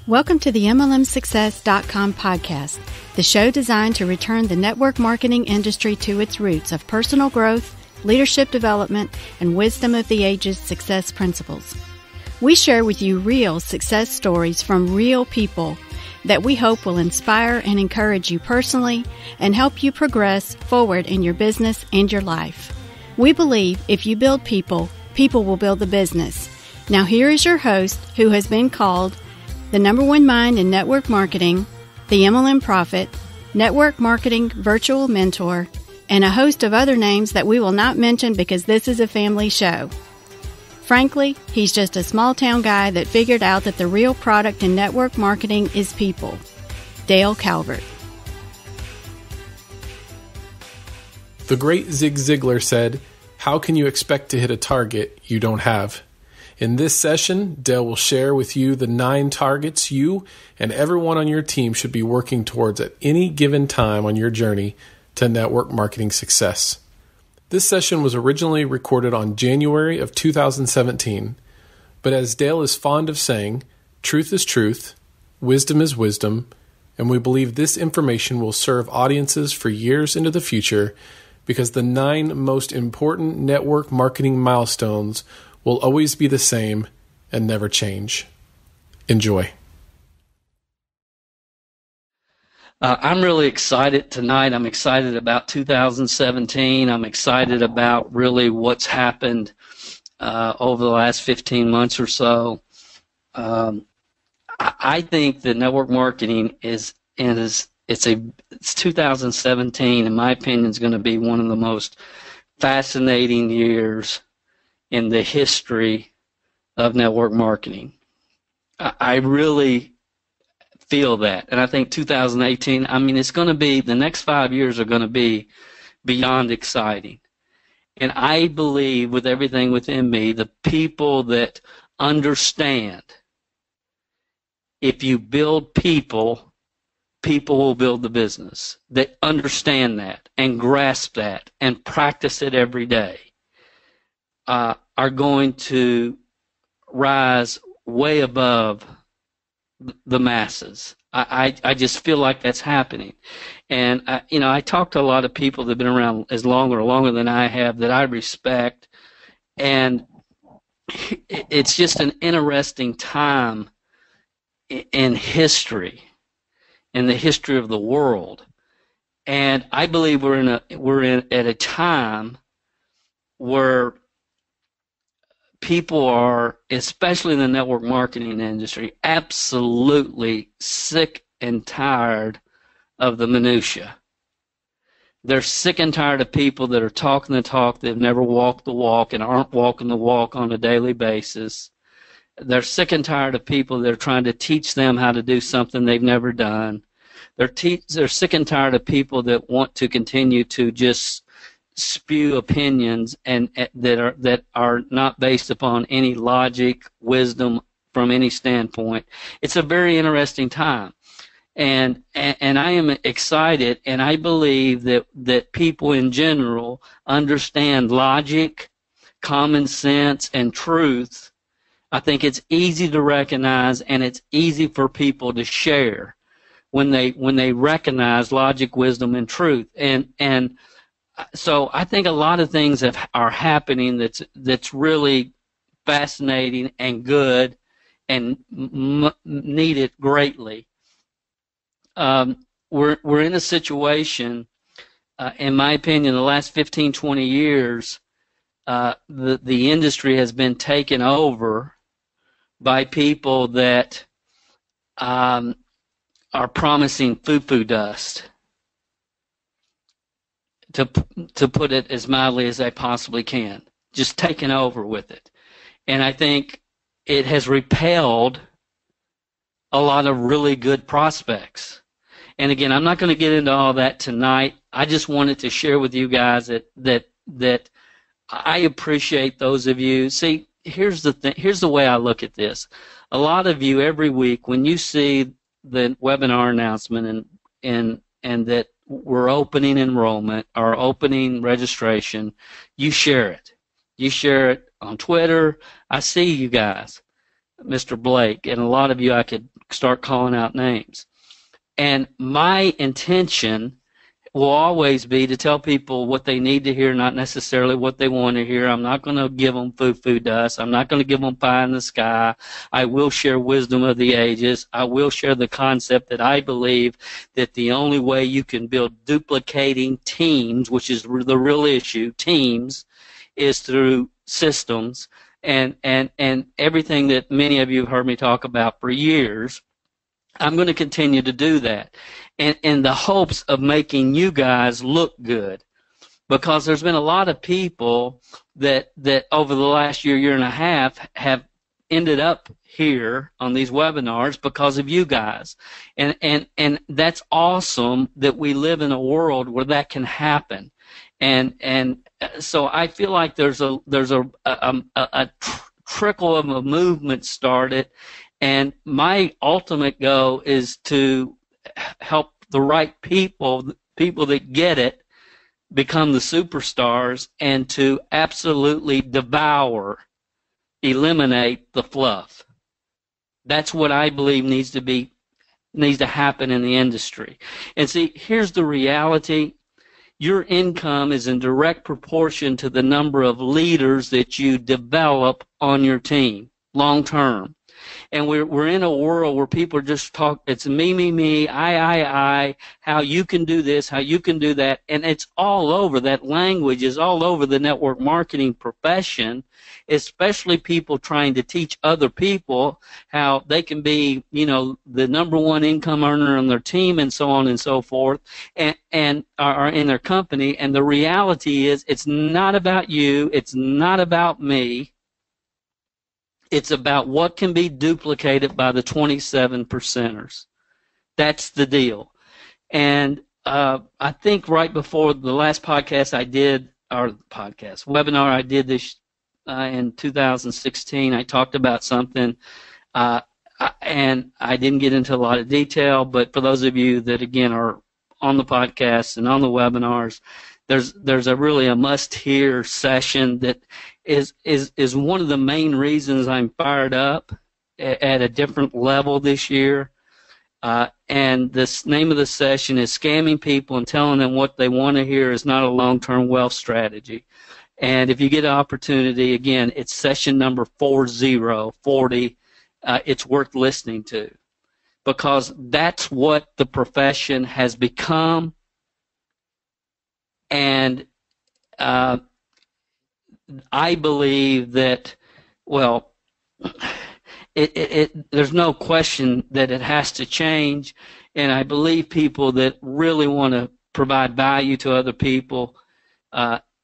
Welcome to the MLMsuccess.com podcast, the show designed to return the network marketing industry to its roots of personal growth, leadership development, and wisdom of the ages success principles. We share with you real success stories from real people that we hope will inspire and encourage you personally and help you progress forward in your business and your life. We believe if you build people, people will build the business. Now here is your host, who has been called the number one mind in network marketing, the MLM prophet, network marketing virtual mentor, and a host of other names that we will not mention because this is a family show. Frankly, he's just a small town guy that figured out that the real product in network marketing is people. Dale Calvert. The great Zig Ziglar said, "How can you expect to hit a target you don't have?" In this session, Dale will share with you the 9 targets you and everyone on your team should be working towards at any given time on your journey to network marketing success. This session was originally recorded on January of 2017, but as Dale is fond of saying, truth is truth, wisdom is wisdom, and we believe this information will serve audiences for years into the future because the 9 most important network marketing milestones will always be the same and never change. Enjoy. I'm really excited tonight. I'm excited about 2017. I'm excited about really what's happened over the last 15 months or so. I think that network marketing it's 2017, in my opinion, is going to be one of the most fascinating years in the history of network marketing. I really feel that. And I think 2018, it's going to be, the next 5 years are going to be beyond exciting. And I believe with everything within me, the people that understand, if you build people, people will build the business. That understand that and grasp that and practice it every day. Are going to rise way above the masses. I just feel like that's happening. And, I talk to a lot of people that have been around as long or longer than I have that I respect. And it's just an interesting time in history, in the history of the world. And I believe we're in at a time where people are, especially in the network marketing industry, absolutely sick and tired of the minutia. They're sick and tired of people that are talking the talk, they've never walked the walk and aren't walking the walk on a daily basis. They're sick and tired of people that are trying to teach them how to do something they've never done. They're sick and tired of people that want to continue to just spew opinions and that are not based upon any logic, wisdom from any standpoint. It's a very interesting time, and I am excited, and I believe that people in general understand logic, common sense, and truth. I think it's easy to recognize, and it's easy for people to share when they recognize logic, wisdom, and truth, and so I think a lot of things are happening that's really fascinating and good and needed greatly. We're in a situation, in my opinion, the last 15, 20 years, the industry has been taken over by people that are promising foo-foo dust. To put it as mildly as I possibly can, just taken over with it. And I think it has repelled a lot of really good prospects. And again, I'm not going to get into all that tonight. I just wanted to share with you guys that I appreciate those of you. See, here's the thing. Here's the way I look at this. A lot of you every week when you see the webinar announcement and that we're opening enrollment or opening registration, you share it. You share it on Twitter. I see you guys, Mr. Blake, and a lot of you I could start calling out names. And my intention will always be to tell people what they need to hear, not necessarily what they want to hear. I'm not going to give them foo-foo dust. I'm not going to give them pie in the sky. I will share wisdom of the ages. I will share the concept that I believe that the only way you can build duplicating teams, which is the real issue, teams, is through systems and everything that many of you have heard me talk about for years. I'm going to continue to do that in the hopes of making you guys look good, because there's been a lot of people that over the last year and a half have ended up here on these webinars because of you guys. And that's awesome that we live in a world where that can happen. And so I feel like there's a trickle of a movement started. And my ultimate goal is to help the right people that get it, become the superstars, and to absolutely devour, eliminate the fluff. That's what I believe needs to happen in the industry. And see, here's the reality. Your income is in direct proportion to the number of leaders that you develop on your team long term. And we're in a world where people are just talk. It's me, I, how you can do this, how you can do that. And it's all over. That language is all over the network marketing profession, especially people trying to teach other people how they can be, the number one income earner on their team and so on and so forth, and are in their company. And the reality is it's not about you. It's not about me. It's about what can be duplicated by the 27 percenters. That's the deal. And I think right before the last podcast I did, or webinar I did this in 2016, I talked about something, and I didn't get into a lot of detail, but for those of you that, again, are on the podcast and on the webinars, there's a must-hear session that is one of the main reasons I'm fired up at a different level this year. And the name of the session is Scamming People and Telling Them What They Want to Hear is Not a Long-Term Wealth Strategy. And if you get an opportunity, again, it's session number 40. It's worth listening to, because that's what the profession has become. And I believe that, there's no question that it has to change, and I believe people that really want to provide value to other people,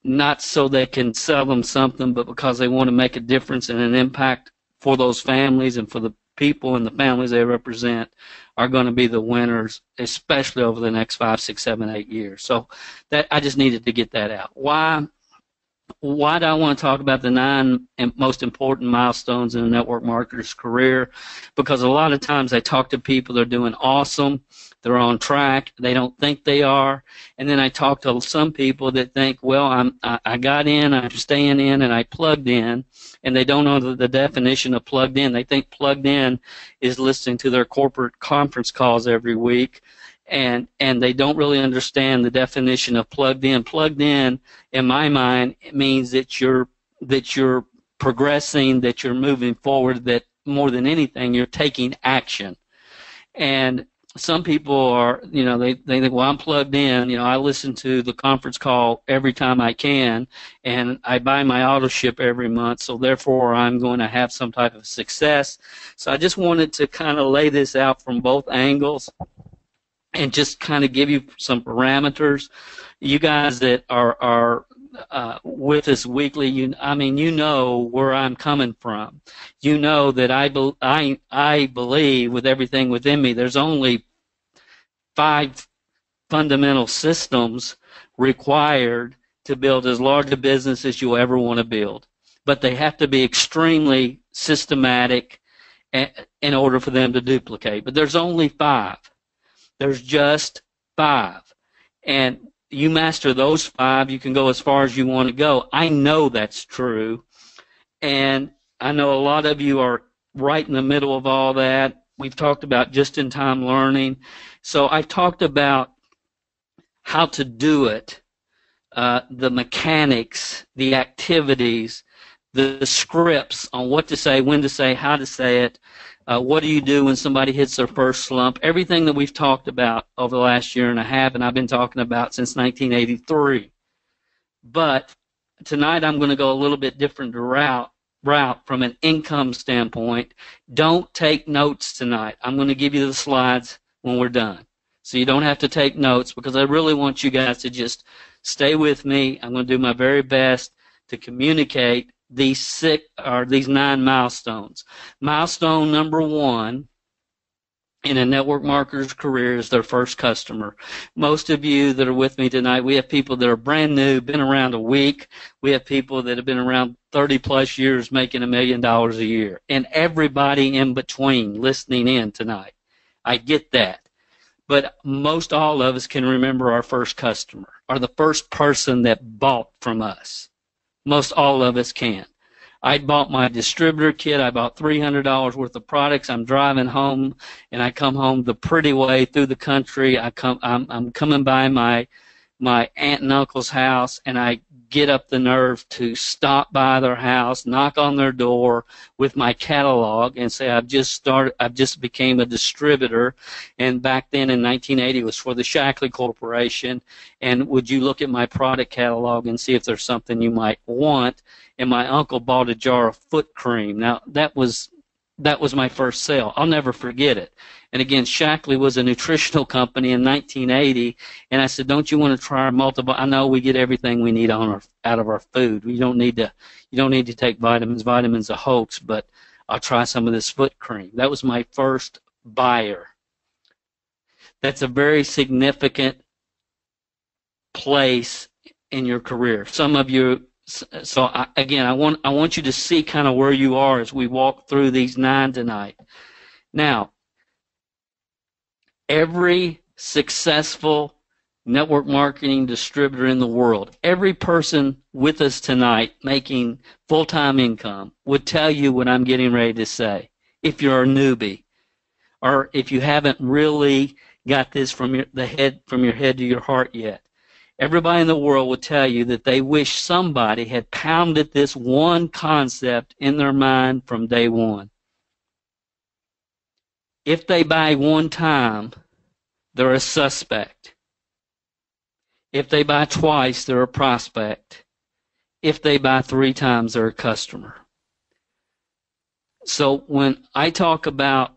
not so they can sell them something, but because they want to make a difference and an impact for those families and for the people and the families they represent, are going to be the winners, especially over the next 5, 6, 7, 8 years. So that I just needed to get that out. Why do I want to talk about the 9 most important milestones in a network marketer's career? Because a lot of times I talk to people that are doing awesome, they're on track, they don't think they are, and then I talk to some people that think, I got in, I'm staying in, and I plugged in, and they don't know the definition of plugged in. They think plugged in is listening to their corporate conference calls every week, and they don't really understand the definition of plugged in. Plugged in my mind, it means that you're progressing, that you're moving forward, that more than anything, you're taking action. And some people are, they think, I'm plugged in. I listen to the conference call every time I can, and I buy my auto ship every month, so therefore I'm going to have some type of success. So I just wanted to kind of lay this out from both angles and just kind of give you some parameters. You guys that are with us weekly, you know where I'm coming from. You know that I believe with everything within me, there's only 5 fundamental systems required to build as large a business as you ever want to build. But they have to be extremely systematic in order for them to duplicate. But there's only 5. There's just 5. And you master those 5, you can go as far as you want to go. I know that's true. And I know a lot of you are right in the middle of all that. We've talked about just-in-time learning. So I talked about how to do it, the mechanics, the activities, the scripts on what to say, when to say, how to say it, what do you do when somebody hits their first slump, everything that we've talked about over the last year and a half, and I've been talking about since 1983. But tonight I'm going to go a little bit different route from an income standpoint. Don't take notes tonight. I'm going to give you the slides when we're done. So you don't have to take notes, because I really want you guys to just stay with me. I'm going to do my very best to communicate these 9 milestones. Milestone number 1 in a network marketer's career is their first customer. Most of you that are with me tonight, we have people that are brand new, been around a week. We have people that have been around 30 plus years making $1 million a year, and everybody in between listening in tonight. I get that. But most all of us can remember our first customer, or the first person that bought from us. Most all of us can. I bought my distributor kit. I bought $300 worth of products. I'm driving home, and I come home the pretty way through the country. I'm coming by my aunt and uncle's house, and I get up the nerve to stop by their house, knock on their door with my catalog, and say, I've just became a distributor, and back then in 1980 it was for the Shackley Corporation, and would you look at my product catalog and see if there's something you might want? And my uncle bought a jar of foot cream. Now that was my first sale. I'll never forget it. And again, Shackley was a nutritional company in 1980, and I said, "Don't you want to try multiple? I know we get everything we need out of our food. You don't need to take vitamins. Vitamins are a hoax, but I'll try some of this foot cream." That was my first buyer. That's a very significant place in your career. Some of you. So I want you to see kind of where you are as we walk through these 9 tonight. Now, every successful network marketing distributor in the world, every person with us tonight making full-time income would tell you what I'm getting ready to say. If you're a newbie, or if you haven't really got this from your head to your heart yet, everybody in the world will tell you that they wish somebody had pounded this one concept in their mind from day one. If they buy one time, they're a suspect. If they buy twice, they're a prospect. If they buy 3 times, they're a customer. So when I talk about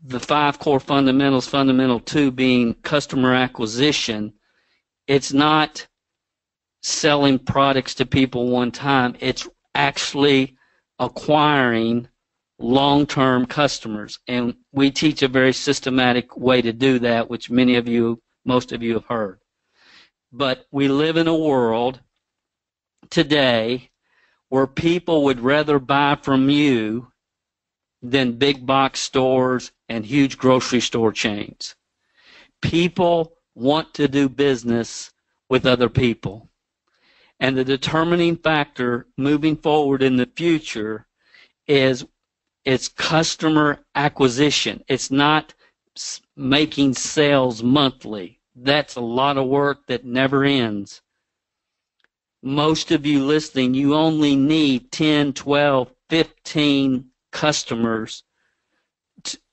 the 5 core fundamentals, fundamental 2 being customer acquisition, it's not selling products to people one time. It's actually acquiring long-term customers. And we teach a very systematic way to do that, which most of you have heard. But we live in a world today where people would rather buy from you than big box stores and huge grocery store chains. People want to do business with other people. And the determining factor moving forward in the future is it's customer acquisition. It's not making sales monthly. That's a lot of work that never ends. Most of you listening, you only need 10, 12, 15 customers,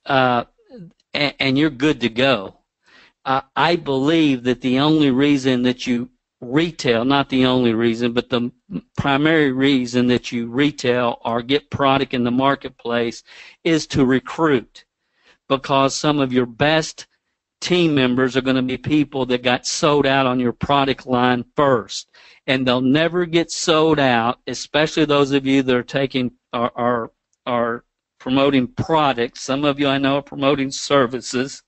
and you're good to go. I believe that the only reason that you retail, not the only reason, but the primary reason that you retail or get product in the marketplace is to recruit, because some of your best team members are going to be people that got sold out on your product line first, and they'll never get sold out, especially those of you that are taking are promoting products. Some of you I know are promoting services.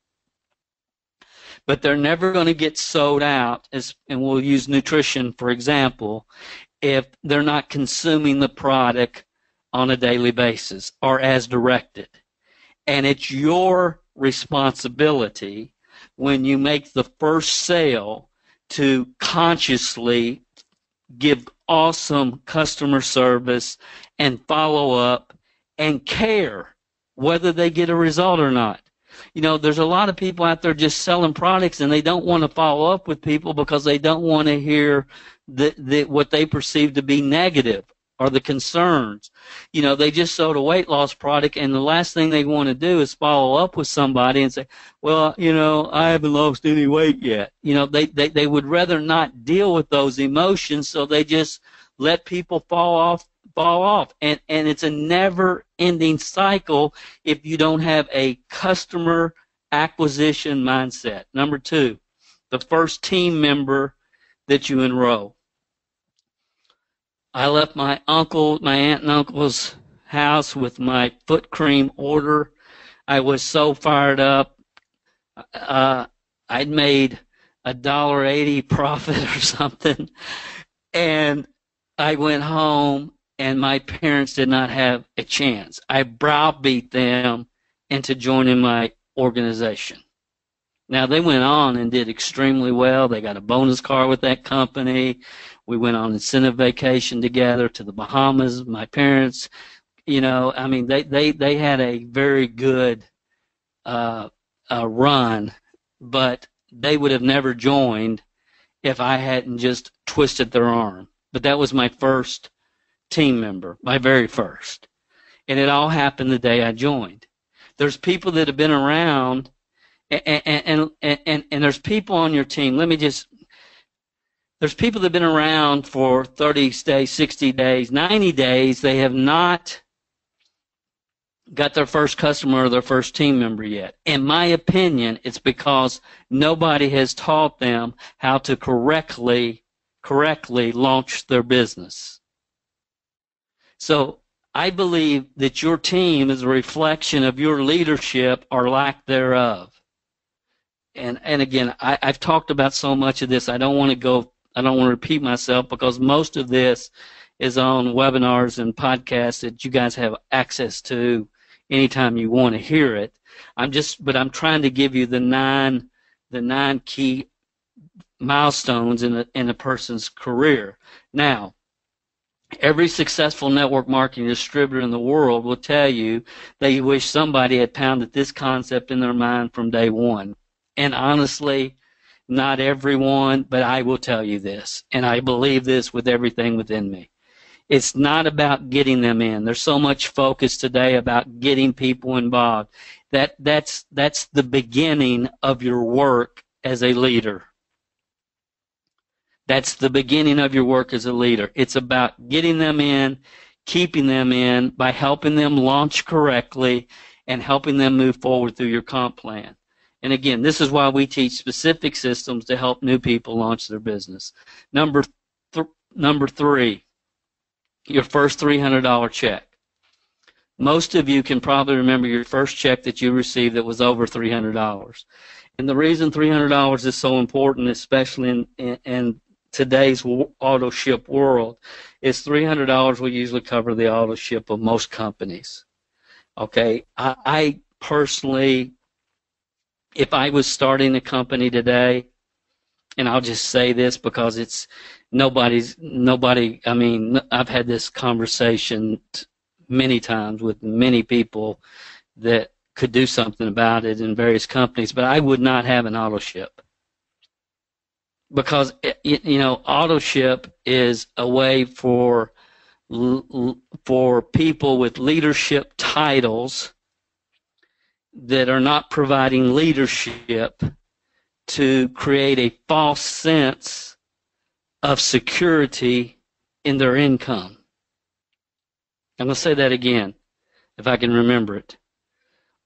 But they're never going to get sold out, and we'll use nutrition for example, if they're not consuming the product on a daily basis or as directed. And it's your responsibility when you make the first sale to consciously give awesome customer service and follow up and care whether they get a result or not. You know, there's a lot of people out there just selling products, and they don't want to follow up with people because they don't want to hear what they perceive to be negative or the concerns. You know, they just sold a weight loss product, and the last thing they want to do is follow up with somebody and say, well, you know, I haven't lost any weight yet. You know, they would rather not deal with those emotions, so they just let people fall off. And it's a never-ending cycle if you don't have a customer acquisition mindset. Number 2, the first team member that you enroll. I left my aunt and uncle's house with my foot cream order. I was so fired up. I'd made $1.80 profit or something, and I went home, and my parents did not have a chance. I browbeat them into joining my organization. Now, they went on and did extremely well. They got a bonus car with that company. We went on incentive vacation together to the Bahamas. My parents, you know, I mean, they had a very good run, but they would have never joined if I hadn't just twisted their arm. But that was my first team member, my very first. And it all happened the day I joined. There's people that have been around, and there's people on your team. There's people that have been around for 30 days, 60 days, 90 days. They have not got their first customer or their first team member yet. In my opinion, it's because nobody has taught them how to correctly launch their business. So I believe that your team is a reflection of your leadership or lack thereof. And again, I've talked about so much of this. I don't want to repeat myself because most of this is on webinars and podcasts that you guys have access to anytime you want to hear it. But I'm trying to give you the nine key milestones in a person's career. Now, every successful network marketing distributor in the world will tell you they wish somebody had pounded this concept in their mind from day one. And honestly, not everyone, but I will tell you this, and I believe this with everything within me. It's not about getting them in. There's so much focus today about getting people involved. That's the beginning of your work as a leader. That's the beginning of your work as a leader. It's about getting them in, keeping them in by helping them launch correctly and helping them move forward through your comp plan. And again, this is why we teach specific systems to help new people launch their business. Number 3, your first $300 check. Most of you can probably remember your first check that you received that was over $300. And the reason $300 is so important, especially in today's auto ship world, is $300 will usually cover the auto ship of most companies. Okay, I personally, if I was starting a company today, and I'll just say this because it's nobody, I mean, I've had this conversation many times with many people that could do something about it in various companies, but I would not have an auto ship. Because, you know, auto ship is a way for people with leadership titles that are not providing leadership to create a false sense of security in their income. I'm going to say that again, if I can remember it.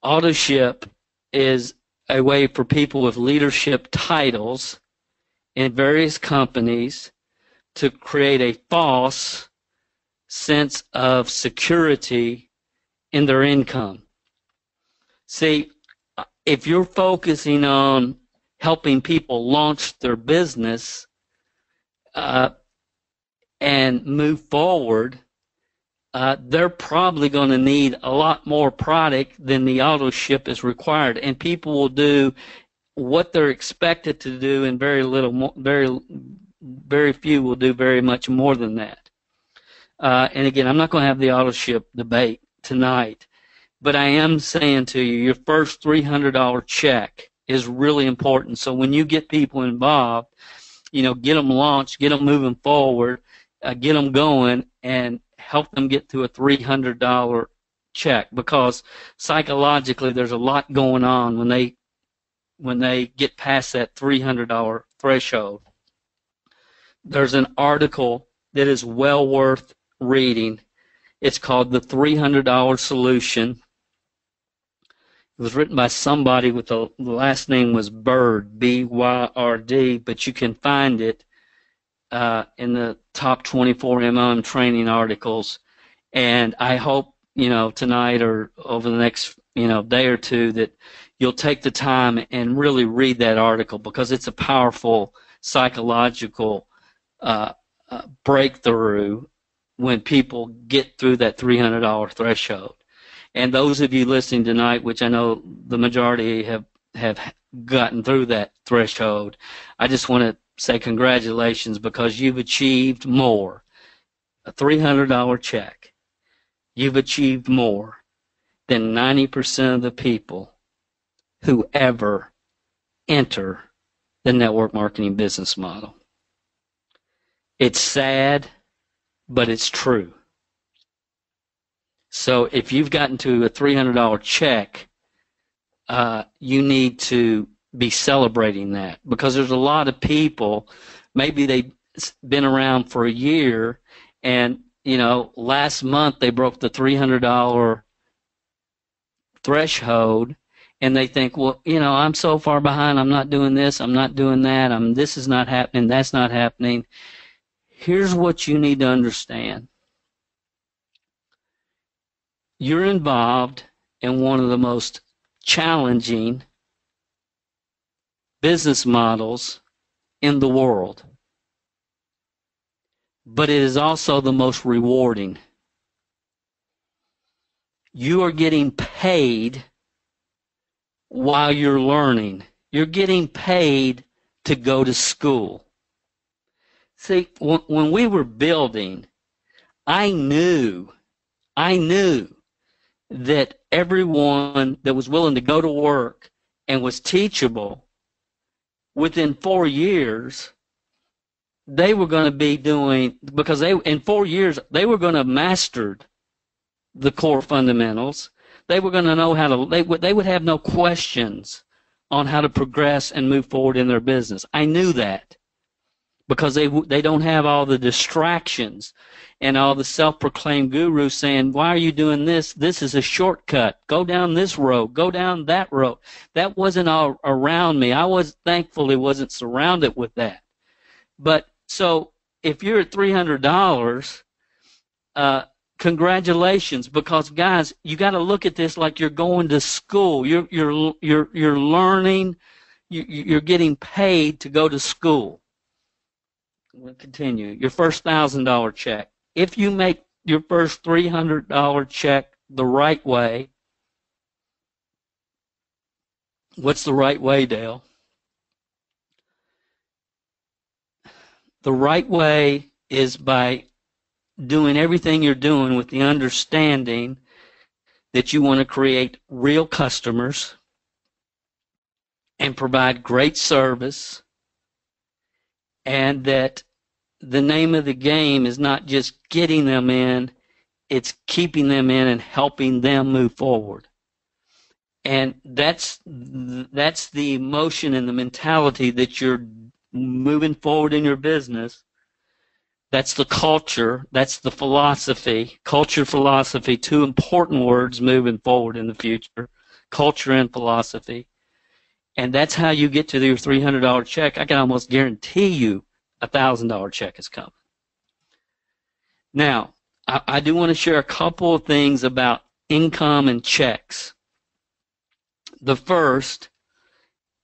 Auto ship is a way for people with leadership titles in various companies to create a false sense of security in their income. See, if you're focusing on helping people launch their business and move forward, they're probably going to need a lot more product than the auto ship is required, and people will do what they're expected to do, and very few will do very much more than that. And again, I'm not going to have the auto ship debate tonight, But I am saying to you, your first $300 check is really important. So when you get people involved, get them launched, get them moving forward, get them going, and help them get to a $300 check, because psychologically there's a lot going on when they get past that $300 threshold. There's an article that is well worth reading. It's called The $300 Solution. It was written by somebody with the last name was Byrd, B-Y-R-D, but you can find it in the top 24 MLM training articles. And I hope, tonight or over the next, day or two that you'll take the time and really read that article, because it's a powerful psychological breakthrough when people get through that $300 threshold. And those of you listening tonight, which I know the majority have gotten through that threshold, I just want to say congratulations, because you've achieved more. A $300 check. You've achieved more than 90% of the people who ever enter the network marketing business model. It's sad, but it's true. So if you've gotten to a $300 check, you need to be celebrating that, because there's a lot of people, maybe they've been around for a year, and last month they broke the $300 threshold, and they think, well, I'm so far behind, I'm not doing this, I'm not doing that, this is not happening, that's not happening. Here's what you need to understand. You're involved in one of the most challenging business models in the world, but it is also the most rewarding. You are getting paid while you're learning. You're getting paid to go to school. See, when we were building, I knew that everyone that was willing to go to work and was teachable, within 4 years, they were going to be doing, because in 4 years, they were going to have mastered the core fundamentals. They were going to know how to, they would have no questions on how to progress and move forward in their business. I knew that, because they don't have all the distractions and all the self-proclaimed gurus saying, why are you doing this? This is a shortcut. Go down this road. Go down that road. That wasn't all around me. Thankfully wasn't surrounded with that. But so if you're at $300, congratulations, because guys, you got to look at this like you're going to school. You're learning. You're getting paid to go to school. We'll continue. Your first $1,000 check. If you make your first $300 check the right way, what's the right way, Dale? The right way is by doing everything you're doing with the understanding that you want to create real customers and provide great service, and that the name of the game is not just getting them in, it's keeping them in and helping them move forward. And that's the emotion and the mentality that you're moving forward in your business. That's the culture. That's the philosophy. Culture, philosophy, two important words moving forward in the future. Culture and philosophy. And that's how you get to your $300 check. I can almost guarantee you a $1,000 check is coming. Now, I do want to share a couple of things about income and checks. The first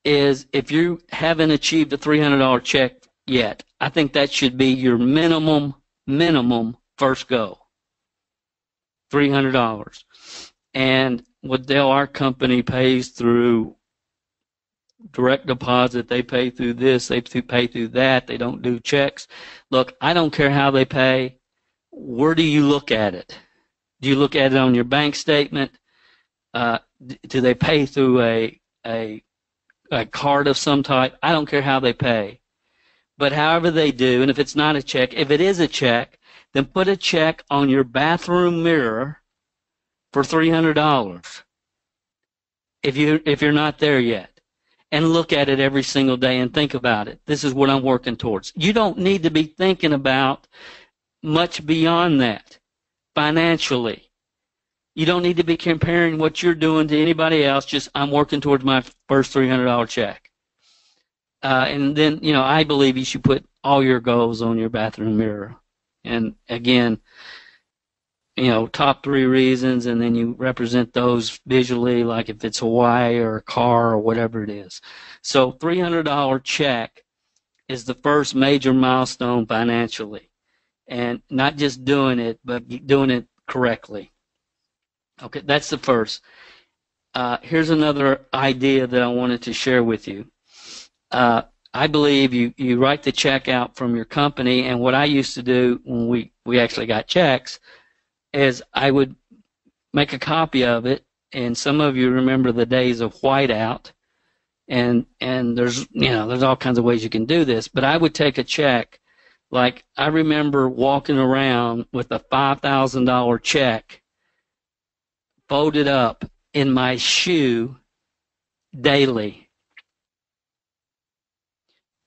is, if you haven't achieved a $300 check yet, I think that should be your minimum first go. $300. And what Dale, our company, pays through direct deposit, they pay through this, they pay through that, they don't do checks. Look, I don't care how they pay. Where do you look at it? Do you look at it on your bank statement? Do they pay through a card of some type? I don't care how they pay. But however they do, and if it's not a check, if it is a check, then put a check on your bathroom mirror for $300 if you're not there yet. And look at it every single day and think about it. This is what I'm working towards. You don't need to be thinking about much beyond that financially. You don't need to be comparing what you're doing to anybody else. Just, I'm working towards my first $300 check. And then, I believe you should put all your goals on your bathroom mirror. And again, top 3 reasons, and then you represent those visually, like if it's Hawaii or a car or whatever it is. So $300 check is the first major milestone financially. And not just doing it, but doing it correctly. Okay, that's the first. Here's another idea that I wanted to share with you. I believe you write the check out from your company, and what I used to do when we actually got checks is I would make a copy of it, and some of you remember the days of whiteout, and there's all kinds of ways you can do this, but I would take a check. Like, I remember walking around with a $5,000 check folded up in my shoe daily.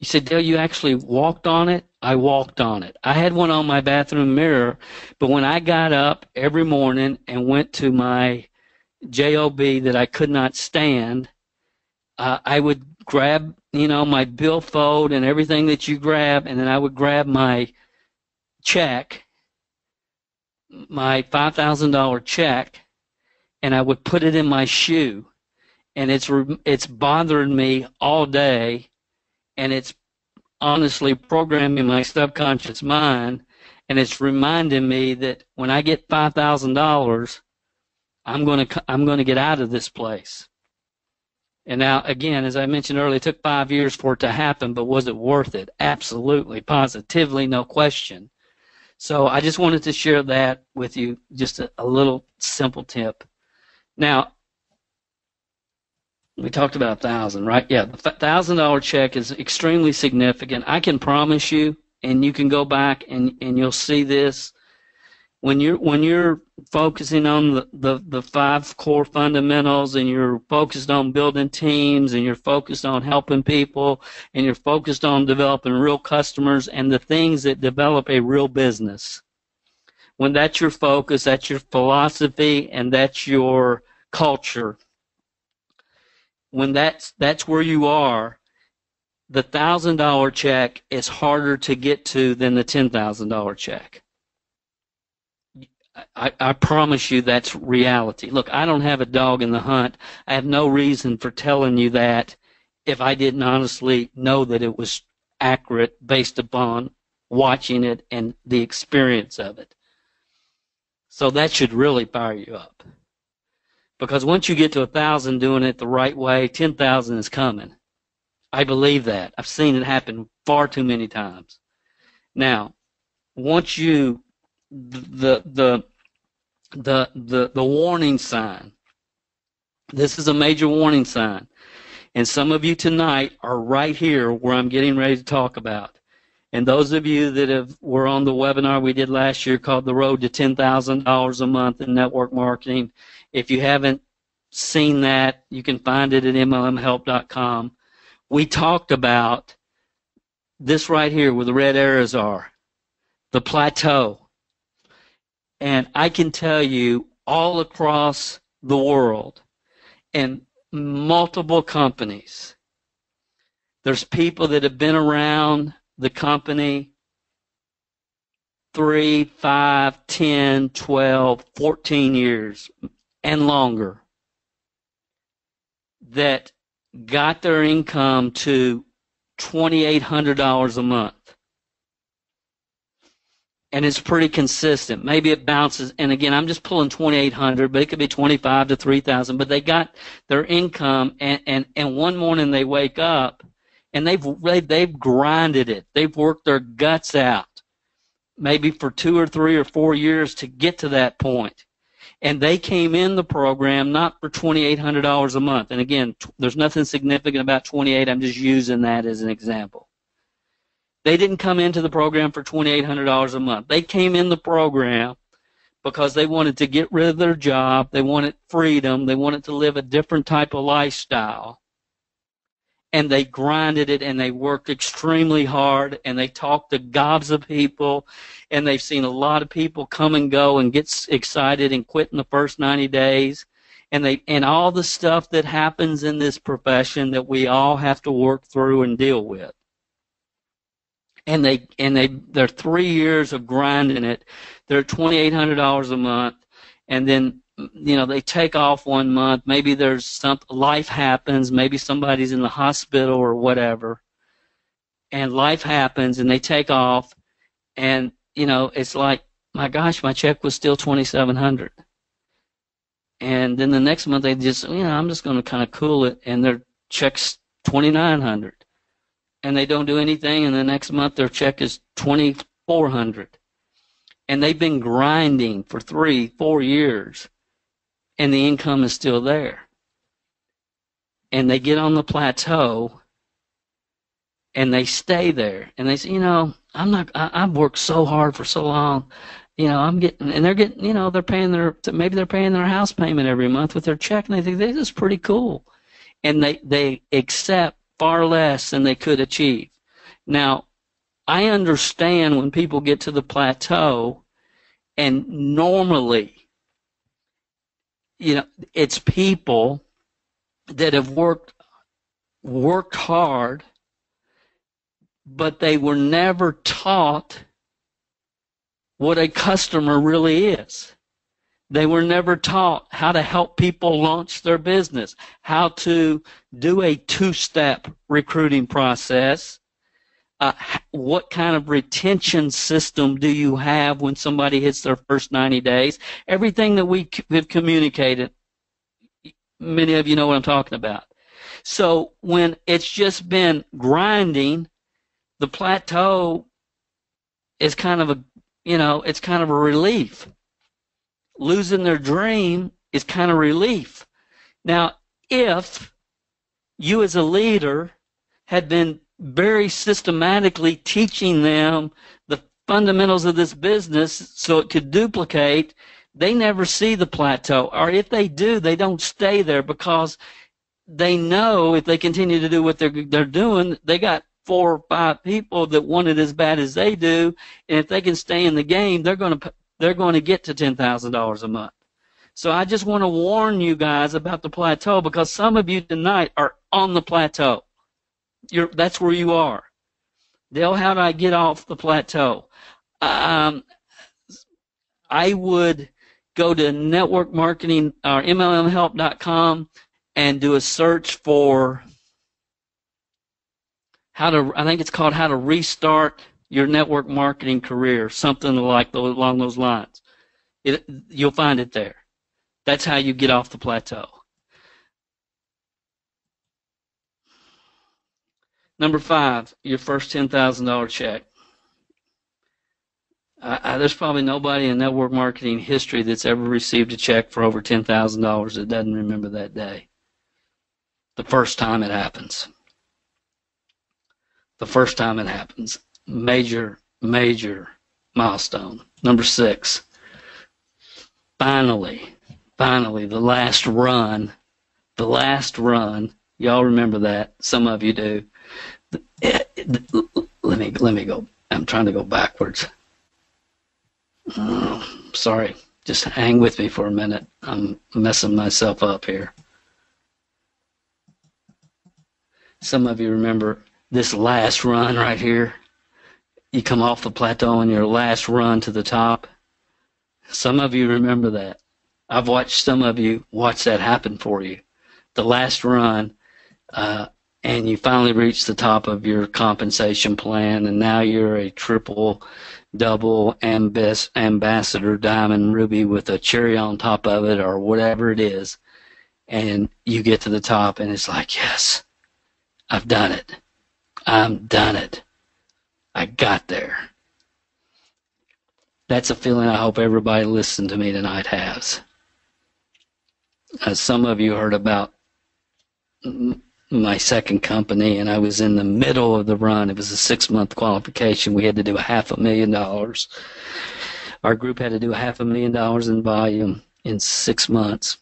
You said, Dale, you actually walked on it? I walked on it. I had one on my bathroom mirror, but when I got up every morning and went to my job that I could not stand, I would grab, my billfold and everything that you grab, and then I would grab my check, my $5,000 check, and I would put it in my shoe. And it's bothering me all day, and it's honestly programming my subconscious mind, and it's reminding me that when I get $5,000, I'm going to get out of this place. And now, again, as I mentioned earlier, it took 5 years for it to happen, but was it worth it? Absolutely, positively, no question. So I just wanted to share that with you, just a little simple tip. Now, we talked about 1,000, right? Yeah, the $1,000 check is extremely significant. I can promise you, and you can go back and you'll see this. When you're focusing on the 5 core fundamentals, and you're focused on building teams, and you're focused on helping people, and you're focused on developing real customers and the things that develop a real business, when that's your focus, that's your philosophy, and that's your culture, when that's where you are, the $1,000 check is harder to get to than the $10,000 check. I promise you that's reality. Look, I don't have a dog in the hunt. I have no reason for telling you that if I didn't honestly know that it was accurate based upon watching it and the experience of it. So that should really fire you up. Because once you get to 1,000 doing it the right way, 10,000 is coming. I believe that. I've seen it happen far too many times. Now, once you the warning sign. This is a major warning sign. And some of you tonight are right here where I'm getting ready to talk about. And those of you that were on the webinar we did last year called The Road to $10,000 a Month in Network Marketing, if you haven't seen that, you can find it at MLMhelp.com. We talked about this right here where the red arrows are, the plateau. And I can tell you all across the world and multiple companies, there's people that have been around the company 3, 5, 10, 12, 14 years and longer that got their income to $2,800 a month. And it's pretty consistent. Maybe it bounces. And again, I'm just pulling 2,800, but it could be 25 to 3,000. But they got their income, and one morning they wake up, and they've grinded it. They've worked their guts out, maybe for 2 or 3 or 4 years to get to that point. And they came in the program not for $2,800 a month. And again, there's nothing significant about 28. I'm just using that as an example. They didn't come into the program for $2,800 a month. They came in the program because they wanted to get rid of their job. They wanted freedom. They wanted to live a different type of lifestyle. And they grinded it, and they worked extremely hard, and they talked to gobs of people, and they've seen a lot of people come and go and get excited and quit in the first 90 days, and all the stuff that happens in this profession that we all have to work through and deal with. And they're 3 years of grinding it. They're $2,800 a month, and then they take off 1 month. Maybe there's life happens. Maybe somebody's in the hospital or whatever, and life happens, and they take off, and it's like, my gosh, my check was still $2,700, and then the next month they just, I'm just going to kind of cool it, and their check's $2,900, and they don't do anything, and the next month their check is $2,400, and they've been grinding for 3-4 years. And the income is still there. And they get on the plateau, and they stay there. And they say, I've worked so hard for so long. They're getting, maybe they're paying their house payment every month with their check, and they think this is pretty cool. And they accept far less than they could achieve. Now, I understand when people get to the plateau, and normally, it's people that have worked hard, but they were never taught what a customer really is. They were never taught how to help people launch their business, how to do a 2-step recruiting process. What kind of retention system do you have when somebody hits their first 90 days? Everything that we have communicated, many of you know what I'm talking about. So when it's just been grinding, the plateau is kind of it's kind of a relief. Losing their dream is kind of relief. Now, if you as a leader had been very systematically teaching them the fundamentals of this business so it could duplicate, they never see the plateau. Or if they do, they don't stay there, because they know if they continue to do what they're doing, they got 4 or 5 people that want it as bad as they do, and if they can stay in the game, they're going to get to $10,000 a month. So I just want to warn you guys about the plateau, because some of you tonight are on the plateau. That's where you are. Dale, how do I get off the plateau? I would go to network marketing or MLMhelp.com and do a search for I think it's called How to Restart Your Network Marketing Career, something along those lines. You'll find it there. That's how you get off the plateau. Number 5, your first $10,000 check. There's probably nobody in network marketing history that's ever received a check for over $10,000 that doesn't remember that day. The first time it happens. The first time it happens. Major, major milestone. Number 6. Finally, the last run. The last run. Y'all remember that. Some of you do. Let me go. I'm trying to go backwards. Sorry. Just hang with me for a minute. I'm messing myself up here. Some of you remember this last run right here. You come off the plateau on your last run to the top. Some of you remember that. I've watched some of you watch that happen for you. The last run, and you finally reach the top of your compensation plan, and now you're a triple, double ambassador diamond ruby with a cherry on top of it, or whatever it is, and you get to the top, and it's like, yes, I've done it. I'm done it. I got there. That's a feeling I hope everybody listening to me tonight has. Some of you heard about my second company, and I was in the middle of the run. It was a 6-month qualification. We had to do $500,000. Our group had to do $500,000 in volume in 6 months.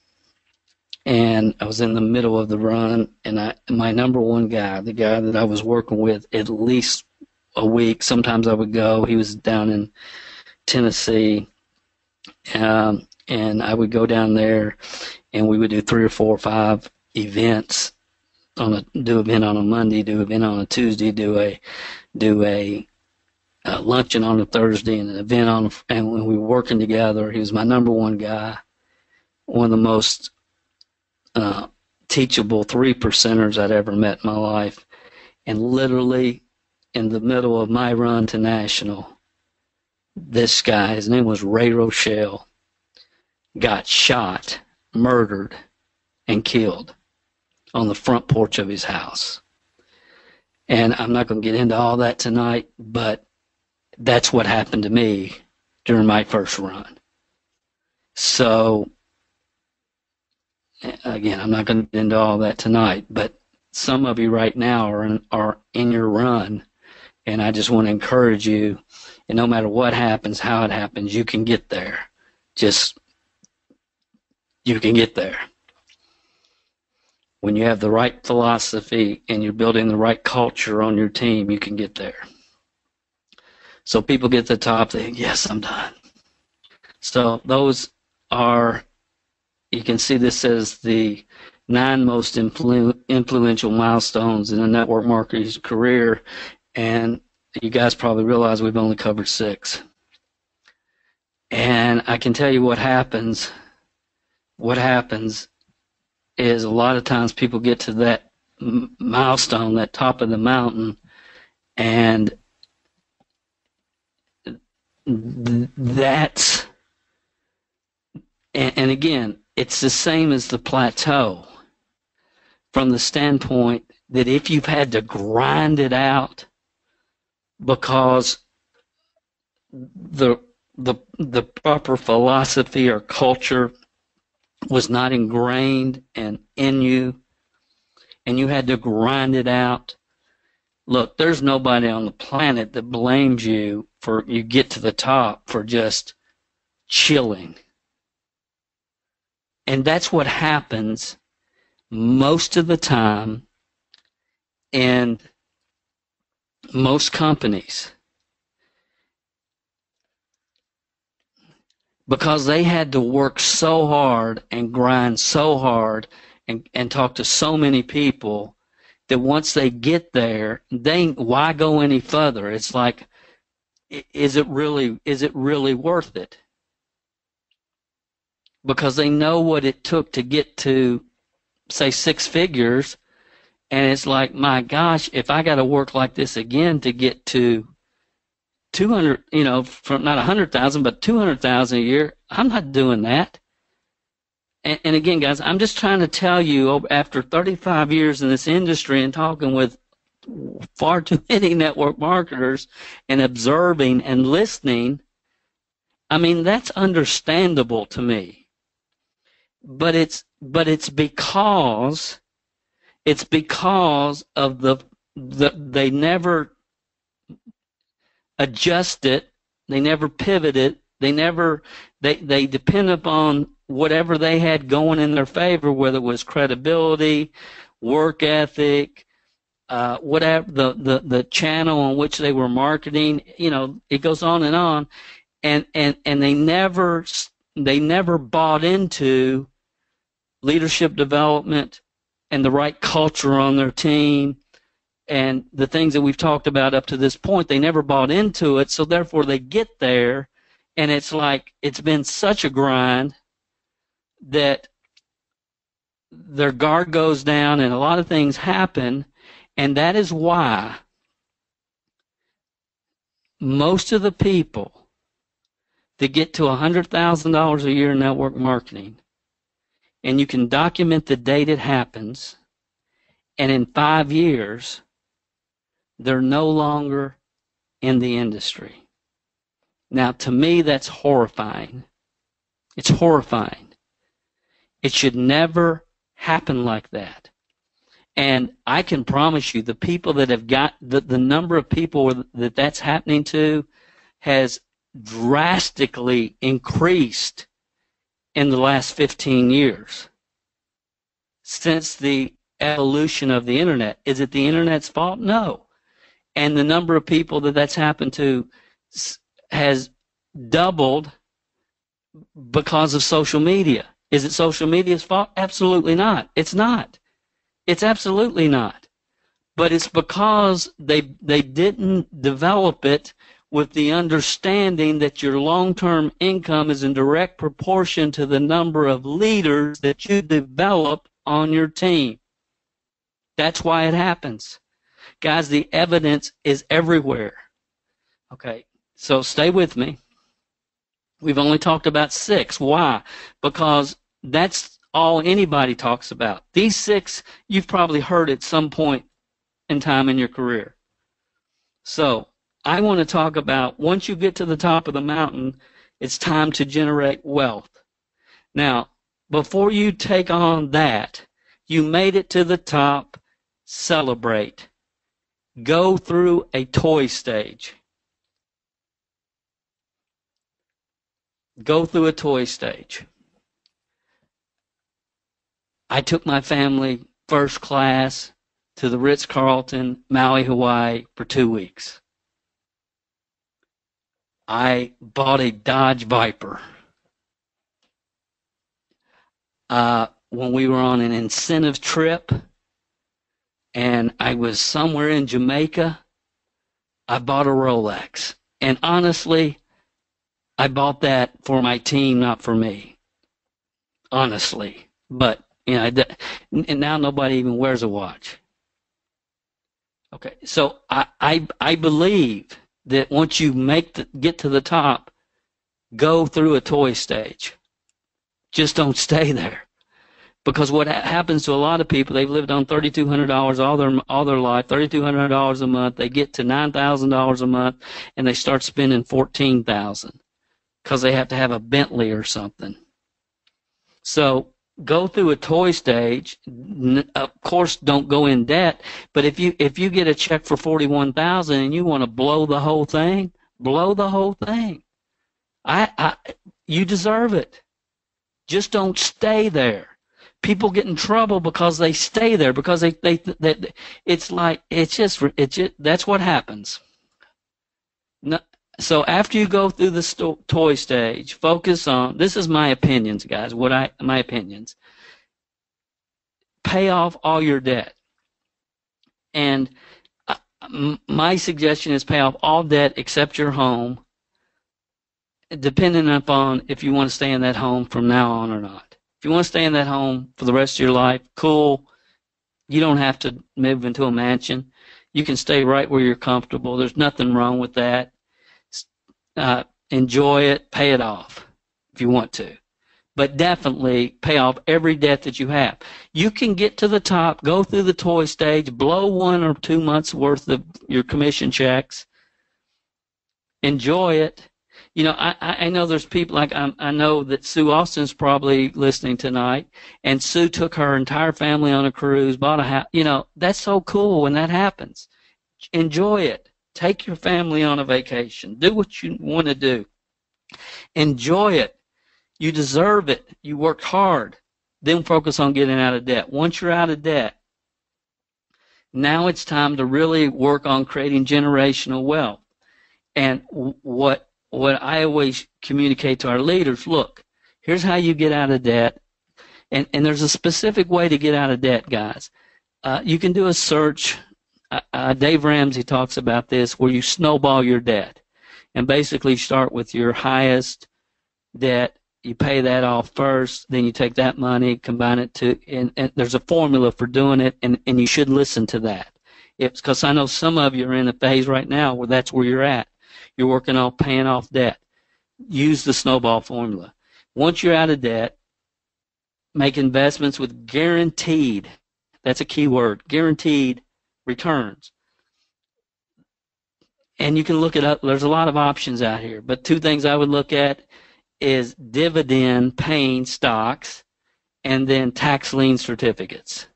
And I was in the middle of the run, and my number one guy, the guy that I was working with at least a week, sometimes I would go. He was down in Tennessee, and I would go down there, and we would do 3 or 4 or 5 events. Do event on a Monday, do event on a Tuesday, do a luncheon on a Thursday, and an event and when we were working together, he was my number one guy, one of the most teachable 3%ers I'd ever met in my life. And literally in the middle of my run to national, this guy, his name was Ray Rochelle, got shot, murdered, and killed on the front porch of his house. And I'm not going to get into all that tonight, but that's what happened to me during my first run. So, again, I'm not going to get into all that tonight, but some of you right now are in your run, and I just want to encourage you, and no matter what happens, how it happens, you can get there. You can get there. When you have the right philosophy and you're building the right culture on your team, you can get there. So people get to the top, they think, yes, I'm done. So those are, you can see this as the 9 most influential milestones in a network marketer's career, and you guys probably realize we've only covered 6. And I can tell you what happens. What happens is a lot of times people get to that milestone, that top of the mountain, and that's, and again, it's the same as the plateau from the standpoint that if you've had to grind it out because the proper philosophy or culture was not ingrained and in you, and you had to grind it out. Look, there's nobody on the planet that blames you for you get to the top for just chilling. And that's what happens most of the time in most companies. Because they had to work so hard and grind so hard and talk to so many people that once they get there, why go any further? It's like, is it really worth it? Because they know what it took to get to, say, 6 figures, and it's like, my gosh, if I got to work like this again to get to 200, from not 100,000, but 200,000 a year, I'm not doing that. And again, guys, I'm just trying to tell you, after 35 years in this industry and talking with far too many network marketers and observing and listening, I mean, that's understandable to me. But it's because of they never adjust it, they never pivot it, they depend upon whatever they had going in their favor, whether it was credibility, work ethic, whatever the channel on which they were marketing, it goes on, and they never bought into leadership development and the right culture on their team and the things that we've talked about up to this point. They never bought into it, so therefore they get there, and it's like it's been such a grind that their guard goes down and a lot of things happen, and that is why most of the people that get to $100,000 a year in network marketing, and you can document the date it happens, and in 5 years, they're no longer in the industry. Now, to me, that's horrifying. It's horrifying. It should never happen like that. And I can promise you, the people that have got the number of people that's happening to has drastically increased in the last 15 years since the evolution of the internet. Is it the internet's fault? No. And the number of people that's happened to has doubled because of social media. Is it social media's fault? Absolutely not. It's not. It's absolutely not. But it's because they didn't develop it with the understanding that your long-term income is in direct proportion to the number of leaders that you develop on your team. That's why it happens. Guys, the evidence is everywhere. Okay, so stay with me. We've only talked about 6. Why? Because that's all anybody talks about. These 6 you've probably heard at some point in time in your career. So I want to talk about, once you get to the top of the mountain, it's time to generate wealth. Now, before you take on that, you made it to the top, celebrate. Go through a toy stage. Go through a toy stage. I took my family first class to the Ritz-Carlton, Maui, Hawaii for 2 weeks. I bought a Dodge Viper. When we were on an incentive trip and I was somewhere in Jamaica, I bought a Rolex. And honestly, I bought that for my team, not for me. Honestly. But, you know, and now nobody even wears a watch. Okay, so I believe that once you get to the top, go through a toy stage. Just don't stay there. Because what happens to a lot of people, they've lived on $3,200 all their life, $3,200 a month. They get to $9,000 a month, and they start spending $14,000 because they have to have a Bentley or something. So go through a toy stage. Of course, don't go in debt. But if you get a check for $41,000 and you want to blow the whole thing, blow the whole thing. You deserve it. Just don't stay there. People get in trouble because they stay there, because it's just that's what happens. No, so after you go through the toy stage, focus on, this is my opinions, guys, my opinions. Pay off all your debt. And my suggestion is pay off all debt except your home, depending upon if you want to stay in that home from now on or not. If you want to stay in that home for the rest of your life, cool. You don't have to move into a mansion. You can stay right where you're comfortable. There's nothing wrong with that. Enjoy it. Pay it off if you want to. But definitely pay off every debt that you have. You can get to the top, go through the toy stage, blow 1 or 2 months worth of your commission checks. Enjoy it. You know, I know there's people, like I know that Sue Austin's probably listening tonight, and Sue took her entire family on a cruise, bought a house. You know, that's so cool when that happens. Enjoy it. Take your family on a vacation. Do what you want to do. Enjoy it. You deserve it. You worked hard. Then focus on getting out of debt. Once you're out of debt, now it's time to really work on creating generational wealth. And what I always communicate to our leaders, look, here's how you get out of debt. And there's a specific way to get out of debt, guys. You can do a search. Dave Ramsey talks about this, where you snowball your debt. And basically start with your highest debt. You pay that off first. Then you take that money, combine it to, and there's a formula for doing it, and you should listen to that. It's because I know some of you are in a phase right now where that's where you're at. You're working on paying off debt. Use the snowball formula. Once you're out of debt, make investments with guaranteed, that's a key word, guaranteed returns. And you can look it up. There's a lot of options out here. But 2 things I would look at is dividend paying stocks and then tax lien certificates.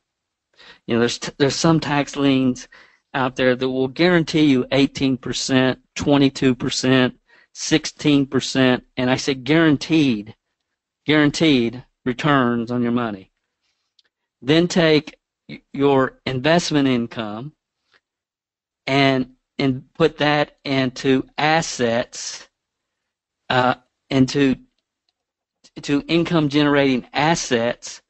You know, there's some tax liens out there that will guarantee you 18%, 22%, 16%, and I say guaranteed returns on your money. Then take your investment income and put that into assets, into income generating assets,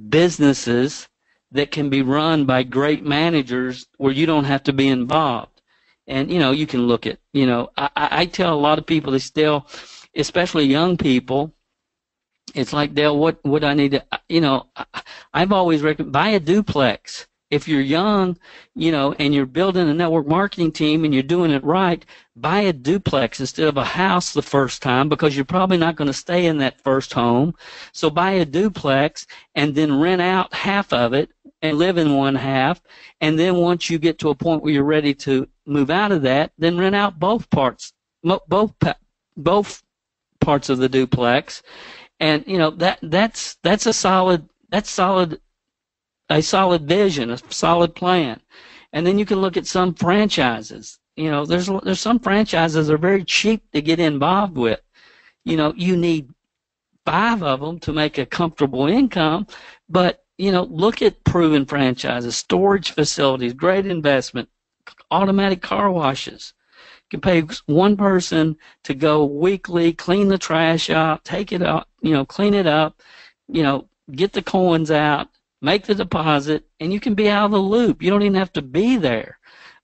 businesses that can be run by great managers where you don't have to be involved. And, you know, you can look at, you know, I tell a lot of people, they still, especially young people, it's like, Dale, what I need to, you know, I've always recommended, buy a duplex. If you're young, you know, and you're building a network marketing team and you're doing it right, buy a duplex instead of a house the first time, because you're probably not going to stay in that first home. So buy a duplex and then rent out half of it and live in one half. And then once you get to a point where you're ready to move out of that, then rent out both parts, both parts of the duplex. And, you know, that's a solid vision, a solid plan. And then you can look at some franchises. You know, there's some franchises that are very cheap to get involved with. You know, you need 5 of them to make a comfortable income, but, you know, look at proven franchises, storage facilities, great investment, automatic car washes. You can pay one person to go weekly, clean the trash out, take it out, you know, clean it up, you know, get the coins out, make the deposit, and you can be out of the loop. You don't even have to be there.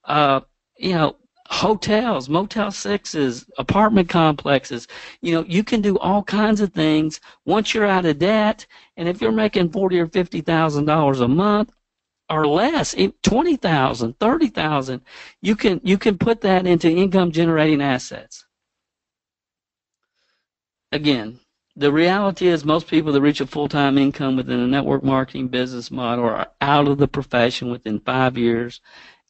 You know, hotels, Motel 6s, apartment complexes. You know, you can do all kinds of things once you're out of debt. And if you're making $40,000 or $50,000 a month or less, $20,000, $30,000, you can put that into income generating assets. Again, the reality is most people that reach a full-time income within a network marketing business model are out of the profession within 5 years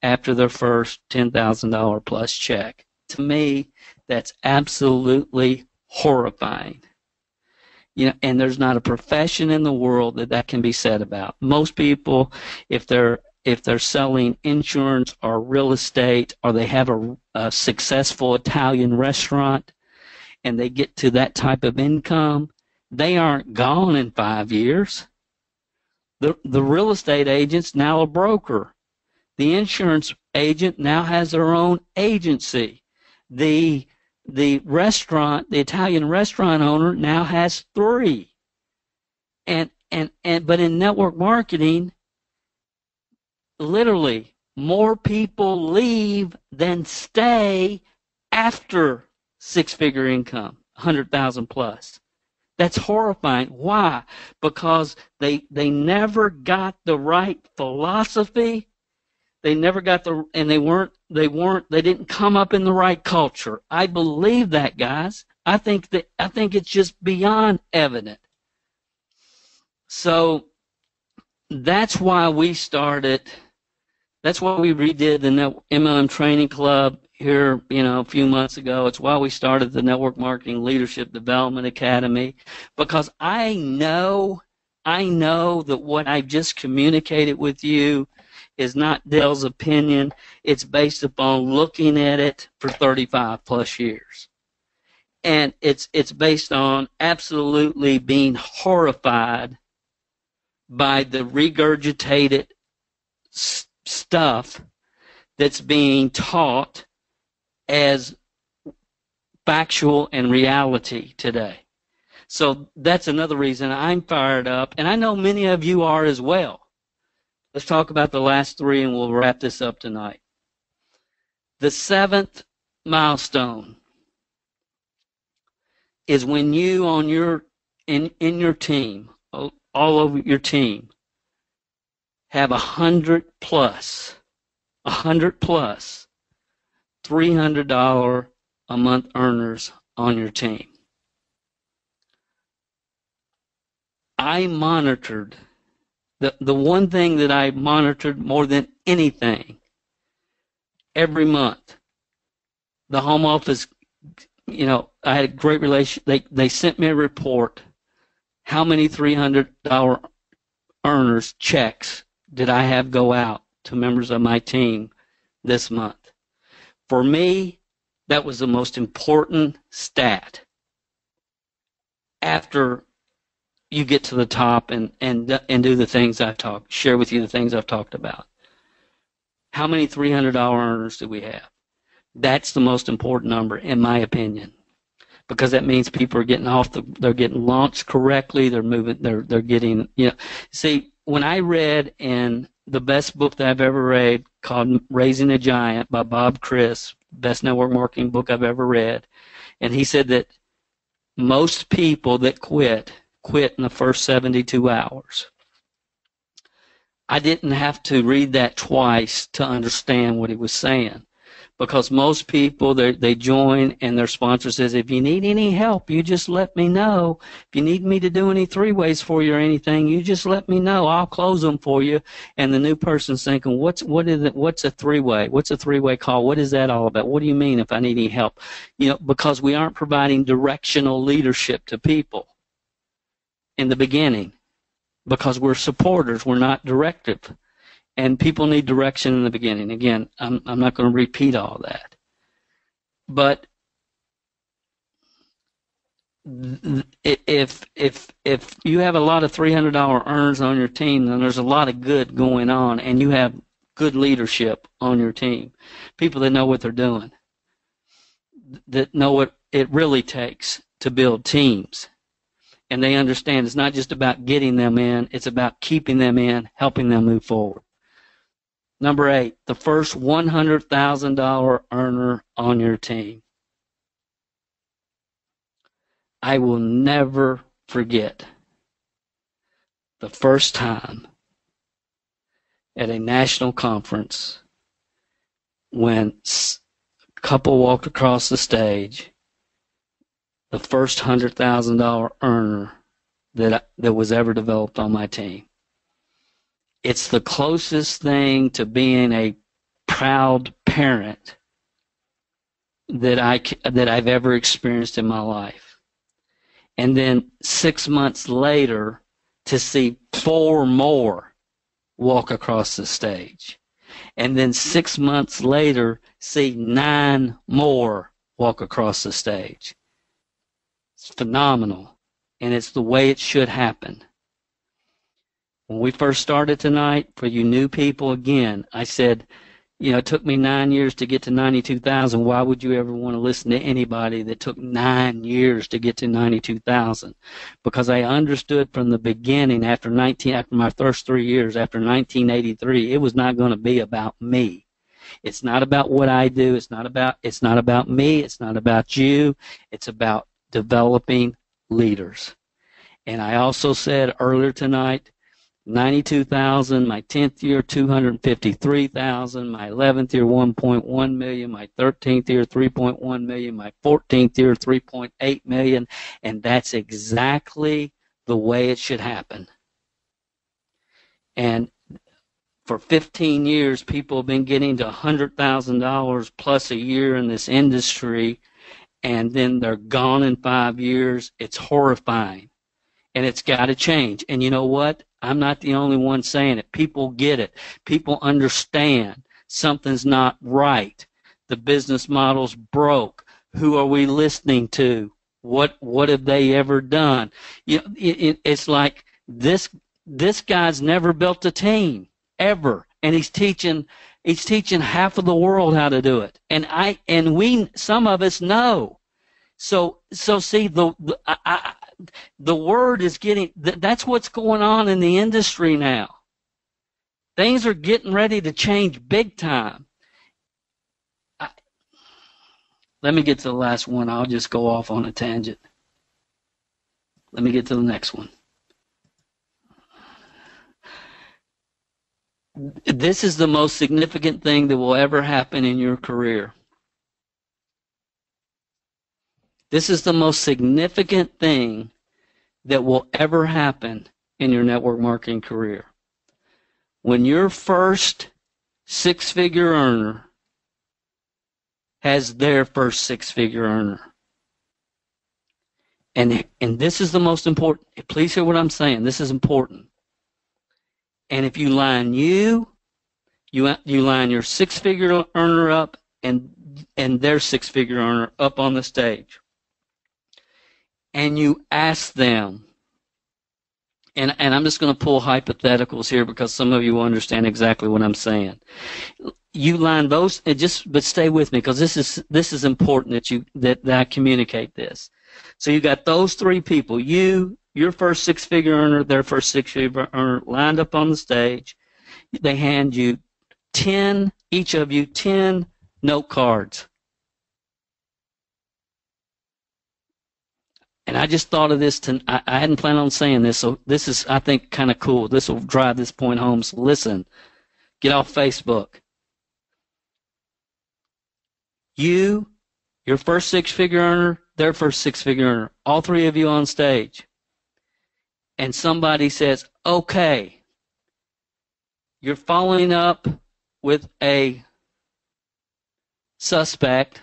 after their first $10,000 plus check. To me, that's absolutely horrifying. You know, and there's not a profession in the world that can be said about. Most people, if they're selling insurance or real estate, or they have a successful Italian restaurant, and they get to that type of income, they aren't gone in 5 years. The real estate agent's now a broker. The insurance agent now has their own agency. The restaurant, the Italian restaurant owner now has 3. But in network marketing, literally more people leave than stay after 6-figure income, 100,000 plus. That's horrifying. Why? Because they never got the right philosophy. They never got and they didn't come up in the right culture. I believe that, guys. I think it's just beyond evident. So that's why we redid the MLM Training Club here, you know, a few months ago. It's why we started the Network Marketing Leadership Development Academy, because I know that what I've just communicated with you is not Dale's opinion. It's based upon looking at it for 35 plus years. And it's based on absolutely being horrified by the regurgitated stuff that's being taught as factual and reality today. So that's another reason I'm fired up, and I know many of you are as well. Let's talk about the last 3 and we'll wrap this up tonight. The 7th milestone is when you in your team, all over your team, have 100 plus $300 a month earners on your team. I monitored, the one thing that I monitored more than anything, every month, the home office, you know, I had a great relation. They sent me a report. how many $300 earners checks did I have go out to members of my team this month? For me, that was the most important stat after you get to the top and do the things share with you the things I've talked about. How many $300 earners do we have? That's the most important number, in my opinion, because that means people are getting they're getting launched correctly. They're moving. They're getting. See, when I read in the best book that I've ever read, called Raising a Giant by Bob Criss, best network marketing book I've ever read, and he said that most people that quit in the first 72 hours. I didn't have to read that twice to understand what he was saying, because most people, they join and their sponsor says, if you need any help, you just let me know. If you need me to do any three-ways for you or anything, you just let me know. I'll close them for you. And the new person's thinking, what is it? What's a three-way? What's a three-way call? What is that all about? What do you mean if I need any help? Because we aren't providing directional leadership to people in the beginning, because we're supporters, we're not directive. And people need direction in the beginning. Again, I'm not going to repeat all that. But if you have a lot of $300 earners on your team, then there's a lot of good going on, and you have good leadership on your team. People that know what they're doing, that know what it really takes to build teams. And they understand it's not just about getting them in, it's about keeping them in, helping them move forward. Number 8, the first $100,000 earner on your team. I will never forget the first time at a national conference when a couple walked across the stage, the first $100,000 earner that was ever developed on my team. It's the closest thing to being a proud parent that I've ever experienced in my life. And then 6 months later, to see 4 more walk across the stage. And then 6 months later, see 9 more walk across the stage. It's phenomenal, and it's the way it should happen. When we first started tonight, for you new people, again, I said, it took me 9 years to get to 92,000. Why would you ever want to listen to anybody that took 9 years to get to 92,000? Because I understood from the beginning, after my first 3 years, after 1983, it was not going to be about me. It's not about what I do. It's not about me. It's not about you. It's about developing leaders. And I also said earlier tonight, 92,000, my 10th year, 253,000, my 11th year, 1.1 million, my 13th year, 3.1 million, my 14th year, 3.8 million, and that's exactly the way it should happen. And for 15 years, people have been getting to $100,000 plus a year in this industry, and then they're gone in 5 years. It's horrifying, and it's got to change. And you know what? I'm not the only one saying it. People get it. People understand something's not right. The business model's broke. Who are we listening to? What have they ever done? It's like this guy's never built a team ever, and he's teaching half of the world how to do it. And we some of us know. So see, the word is getting, that's what's going on in the industry now. Things are getting ready to change big time. Let me get to the last one. I'll just go off on a tangent. Let me get to the next one. This is the most significant thing that will ever happen in your career. This is the most significant thing that will ever happen in your network marketing career. When your first six-figure earner has their first six-figure earner, And this is the most important. Please hear what I'm saying. This is important. And if you line you line your six-figure earner up and their six-figure earner up on the stage, and you ask them, and I'm just going to pull hypotheticals here because some of you will understand exactly what I'm saying. You line those, but stay with me because this is important that I communicate this. So you got those three people, your first six-figure earner, their first six-figure earner, lined up on the stage. They hand you each of you 10 note cards. And I just thought of this, I hadn't planned on saying this, so this is, I think, kind of cool. This will drive this point home. So listen, get off Facebook. Your first six-figure earner, their first six-figure earner, all three of you on stage. And somebody says, okay, you're following up with a suspect.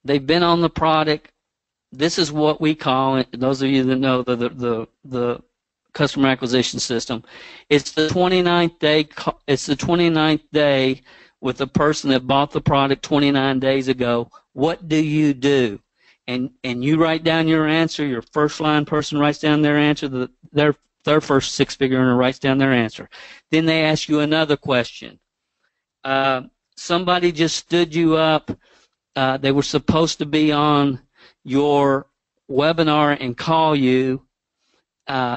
They've been on the product. This is what we call it. Those of you that know the customer acquisition system, it's the 29th day. It's the 29th day with the person that bought the product 29 days ago. What do you do? And you write down your answer. Your first line person writes down their answer. Their first six-figure earner writes down their answer. Then they ask you another question. Somebody just stood you up. They were supposed to be on your webinar and call you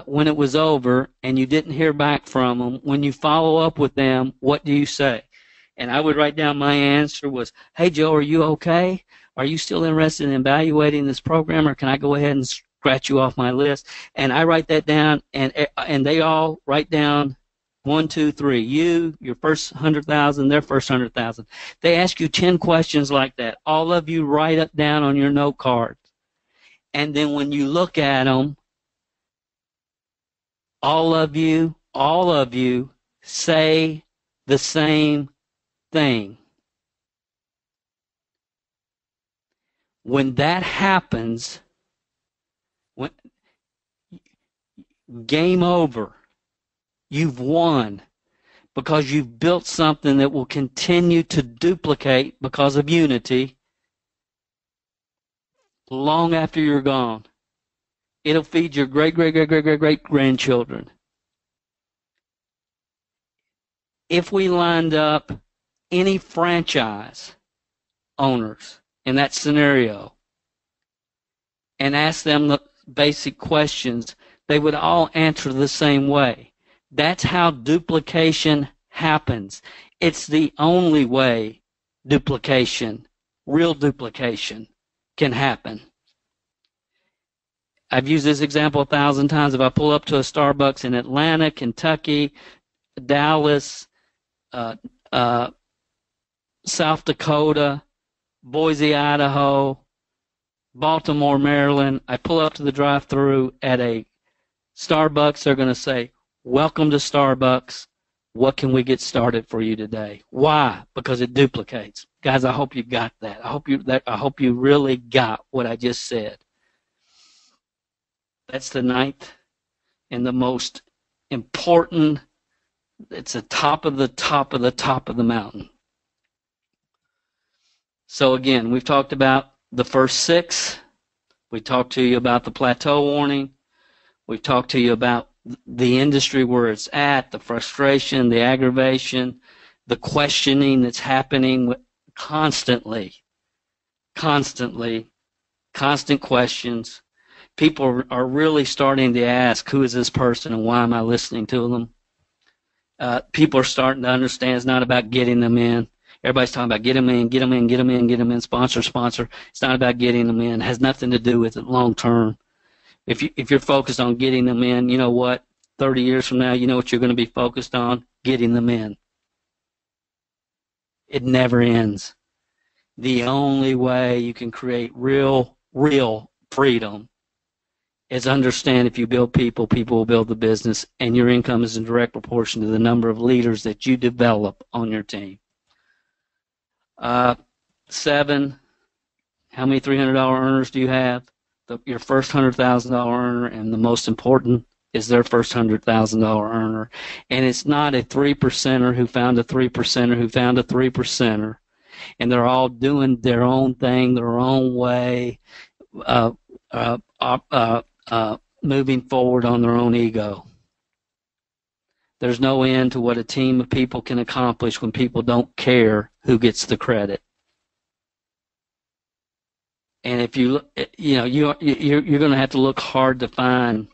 when it was over, and you didn't hear back from them. When you follow up with them, what do you say? And I would write down my answer was, hey, Joe, are you okay? Are you still interested in evaluating this program, or can I go ahead and scratch you off my list? And I write that down, and they all write down 1, 2, 3. Your first 100,000, their first 100,000. They ask you 10 questions like that. All of you write it down on your note card. And then when you look at them, all of you say the same thing. When that happens, game over. You've won because you've built something that will continue to duplicate because of unity long after you're gone. It'll feed your great-great-great-great-great-grandchildren. If we lined up any franchise owners in that scenario and asked them the basic questions, they would all answer the same way. That's how duplication happens. It's the only way duplication, real duplication, can happen. I've used this example 1,000 times. If I pull up to a Starbucks in Atlanta, Kentucky, Dallas, South Dakota, Boise, Idaho, Baltimore, Maryland, I pull up to the drive-thru at a Starbucks, they're going to say, welcome to Starbucks. What can we get started for you today? Why? Because it duplicates. Guys, I hope you got that. I hope you really got what I just said. That's the ninth and the most important. It's the top of the top of the top of the mountain. So again, we've talked about the first 6. We talked to you about the plateau warning. We've talked to you about the industry where it's at, the frustration, the aggravation, the questioning that's happening constantly, constant questions. People are really starting to ask, who is this person and why am I listening to them? People are starting to understand it's not about getting them in. Everybody's talking about get them in, sponsor. It's not about getting them in. It has nothing to do with it long term. If you're focused on getting them in, you know what? 30 years from now, you know what you're going to be focused on? Getting them in. It never ends. The only way you can create real freedom is understand if you build people, people will build the business, and your income is in direct proportion to the number of leaders that you develop on your team. 7, how many $300 earners do you have? your first $100,000 earner, and the most important is their first $100,000 earner. And it's not a 3%er who found a 3%er who found a 3%er, and they're all doing their own thing, their own way, moving forward on their own ego. There's no end to what a team of people can accomplish when people don't care who gets the credit. And if you're going to have to look hard to find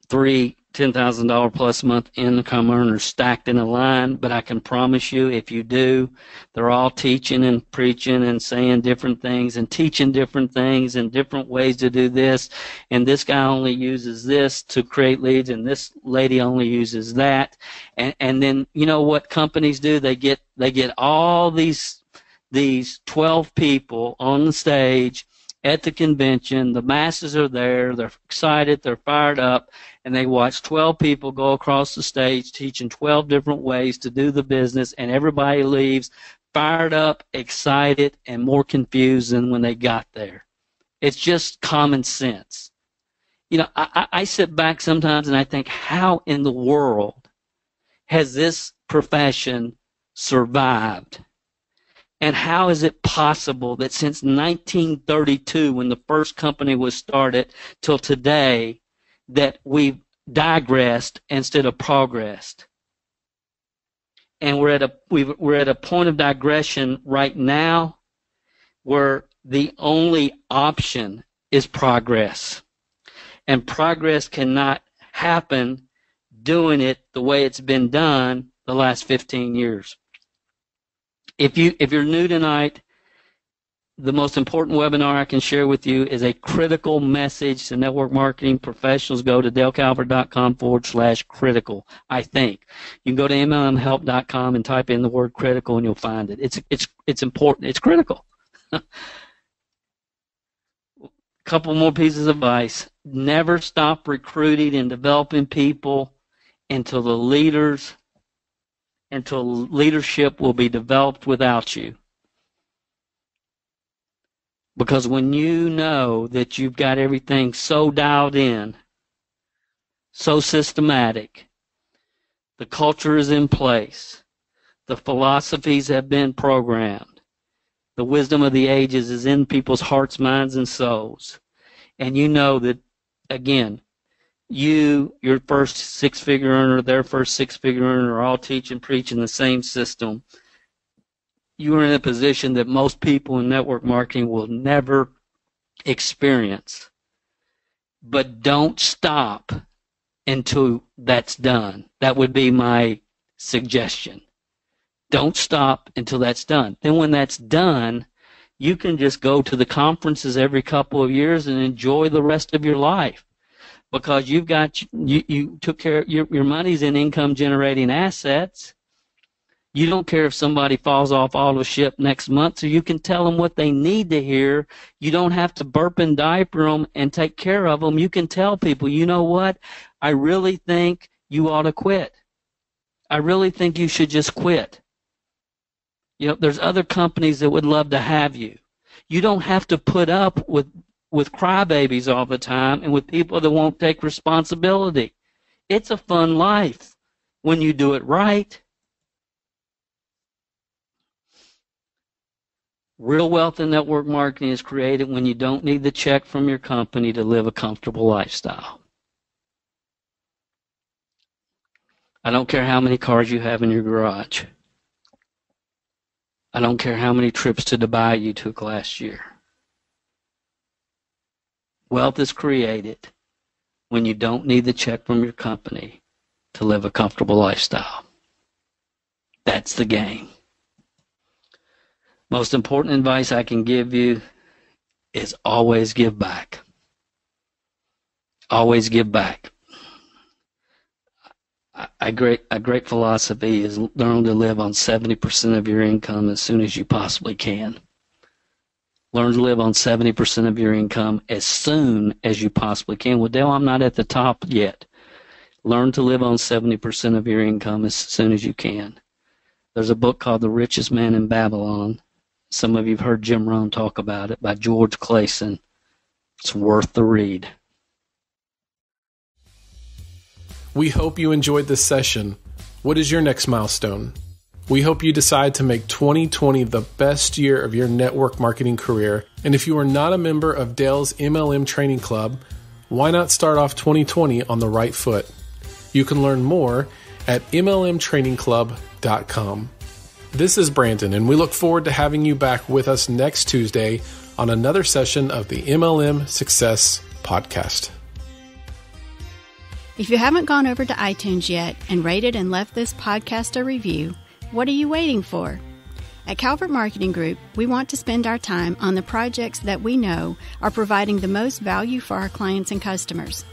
3 $10,000 plus month income earners stacked in a line, but I can promise you, if you do, they're all teaching and preaching and saying different things and teaching different things and different ways to do this. And this guy only uses this to create leads, and this lady only uses that. And then you know what companies do? They get all these 12 people on the stage at the convention. The masses are there. They're excited. They're fired up. And they watch 12 people go across the stage teaching 12 different ways to do the business, and everybody leaves fired up, excited, and more confused than when they got there. It's just common sense. You know, I sit back sometimes and I think, how in the world has this profession survived? And how is it possible that since 1932, when the first company was started, till today, that we've digressed instead of progressed? And we're at a point of digression right now where the only option is progress. And progress cannot happen doing it the way it's been done the last 15 years. If you're new tonight, the most important webinar I can share with you is a critical message to network marketing professionals. Go to DaleCalvert.com/critical, I think. You can go to MLMhelp.com and type in the word critical and you'll find it. It's important. It's critical. A couple more pieces of advice. Never stop recruiting and developing people until leadership will be developed without you. Because when you know that you've got everything so dialed in, so systematic, the culture is in place, the philosophies have been programmed, the wisdom of the ages is in people's hearts, minds, and souls, and you know that, again, your first six-figure earner, their first six-figure earner are all teaching, preaching the same system, you are in a position that most people in network marketing will never experience. But don't stop until that's done. That would be my suggestion. Don't stop until that's done. Then when that's done, you can just go to the conferences every couple of years and enjoy the rest of your life. Because you took care of your money's in income generating assets. You don't care if somebody falls off auto ship next month, so you can tell them what they need to hear. You don't have to burp and diaper them and take care of them. You can tell people, you know what? I really think you ought to quit. I really think you should just quit. You know, there's other companies that would love to have you. You don't have to put up with crybabies all the time and with people that won't take responsibility. It's a fun life when you do it right. Real wealth in network marketing is created when you don't need the check from your company to live a comfortable lifestyle. I don't care how many cars you have in your garage. I don't care how many trips to Dubai you took last year. Wealth is created when you don't need the check from your company to live a comfortable lifestyle. That's the game. Most important advice I can give you is always give back. Always give back. A great philosophy is learn to live on 70% of your income as soon as you possibly can. Learn to live on 70% of your income as soon as you possibly can. Well, Dale, I'm not at the top yet. Learn to live on 70% of your income as soon as you can. There's a book called The Richest Man in Babylon. Some of you have heard Jim Rohn talk about it, by George Clason. It's worth the read. We hope you enjoyed this session. What is your next milestone? We hope you decide to make 2020 the best year of your network marketing career. And if you are not a member of Dale's MLM Training Club, why not start off 2020 on the right foot? You can learn more at MLMtrainingclub.com. This is Brandon, and we look forward to having you back with us next Tuesday on another session of the MLM Success Podcast. If you haven't gone over to iTunes yet and rated and left this podcast a review, what are you waiting for? At Calvert Marketing Group, we want to spend our time on the projects that we know are providing the most value for our clients and customers.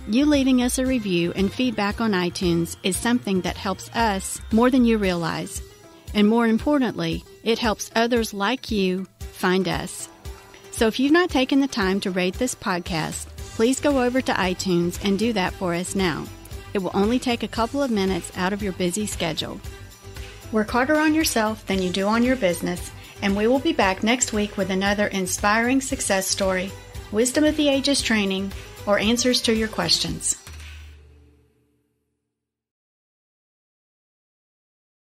You leaving us a review and feedback on iTunes is something that helps us more than you realize. And more importantly, it helps others like you find us. So if you've not taken the time to rate this podcast, please go over to iTunes and do that for us now. It will only take a couple of minutes out of your busy schedule. Work harder on yourself than you do on your business, and we will be back next week with another inspiring success story, wisdom of the ages training, or answers to your questions.